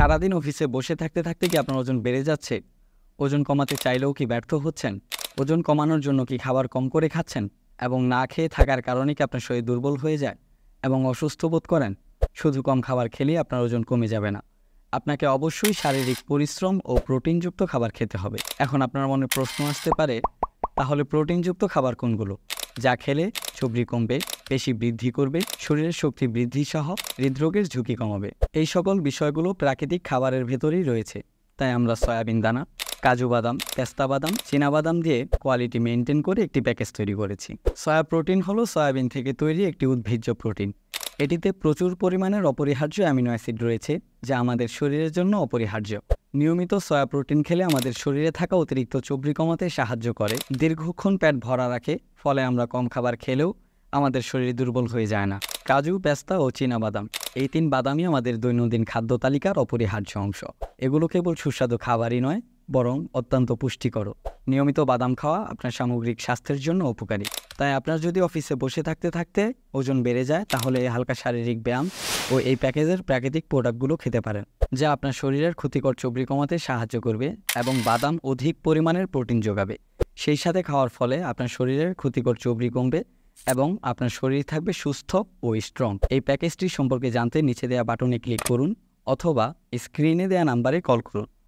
সারাদিন অফিসে বসে থাকতে থাকতে কি আপনার ওজন বেড়ে যাচ্ছে? ওজন কমাতে চাইলেও কি ব্যর্থ হচ্ছেন? ওজন কমানোর জন্য কি খাবার কম করে খাচ্ছেন? এবং না খেয়ে থাকার কারণে কি আপনার শরীর দুর্বল হয়ে যায় এবং অসুস্থ বোধ করেন? শুধু কম খাবার খেলেই আপনার ওজন কমে যাবে না। আপনাকে অবশ্যই শারীরিক পরিশ্রম ও প্রোটিনযুক্ত খাবার খেতে হবে। এখন আপনার মনে প্রশ্ন আসতে পারে, তাহলে প্রোটিনযুক্ত খাবার কোনগুলো, যা খেলে চর্বি কমবে, পেশি বৃদ্ধি করবে, শরীরের শক্তি বৃদ্ধি সহ হৃদরোগের ঝুঁকি কমাবে? এই সকল বিষয়গুলো প্রাকৃতিক খাবারের ভেতরেই রয়েছে। তাই আমরা সয়াবিন দানা, কাজু বাদাম, পেস্তা বাদাম, চীনাবাদাম দিয়ে কোয়ালিটি মেনটেন করে একটি প্যাকেজ তৈরি করেছি। সয়া প্রোটিন হলো সয়াবিন থেকে তৈরি একটি উদ্ভিজ্জ প্রোটিন। এটিতে প্রচুর পরিমাণের অপরিহার্য অ্যামিনো অ্যাসিড রয়েছে, যা আমাদের শরীরের জন্য অপরিহার্য। নিয়মিত সয়া প্রোটিন খেলে আমাদের শরীরে থাকা অতিরিক্ত চর্বি কমাতে সাহায্য করে, দীর্ঘক্ষণ পেট ভরা রাখে, ফলে আমরা কম খাবার খেলেও আমাদের শরীর দুর্বল হয়ে যায় না। কাজু, পেস্তা ও চীনাবাদাম, এই 3 বাদামই আমাদের দৈনন্দিন খাদ্য তালিকার অপরিহার্য অংশ। এগুলো কেবল সুস্বাদু খাবারই নয়, বরং অত্যন্ত পুষ্টিকর। নিয়মিত বাদাম খাওয়া আপনার সামগ্রিক স্বাস্থ্যের জন্য উপকারী। তাই আপনার যদি অফিসে বসে থাকতে থাকতে ওজন বেড়ে যায়, তাহলে এই হালকা শারীরিক ব্যায়াম ও এই প্যাকেজের প্রাকৃতিক প্রোডাক্টগুলো খেতে পারেন, যা আপনার শরীরের ক্ষতিকর চর্বি কমাতে সাহায্য করবে এবং বাদাম অধিক পরিমাণের প্রোটিন যোগাবে। সেই সাথে খাওয়ার ফলে আপনার শরীরের ক্ষতিকর চর্বি কমবে এবং আপনার শরীর থাকবে সুস্থ ও স্ট্রং। এই প্যাকেজটি সম্পর্কে জানতে নিচে দেওয়া বাটনে ক্লিক করুন অথবা স্ক্রিনে দেওয়া নাম্বারে কল করুন।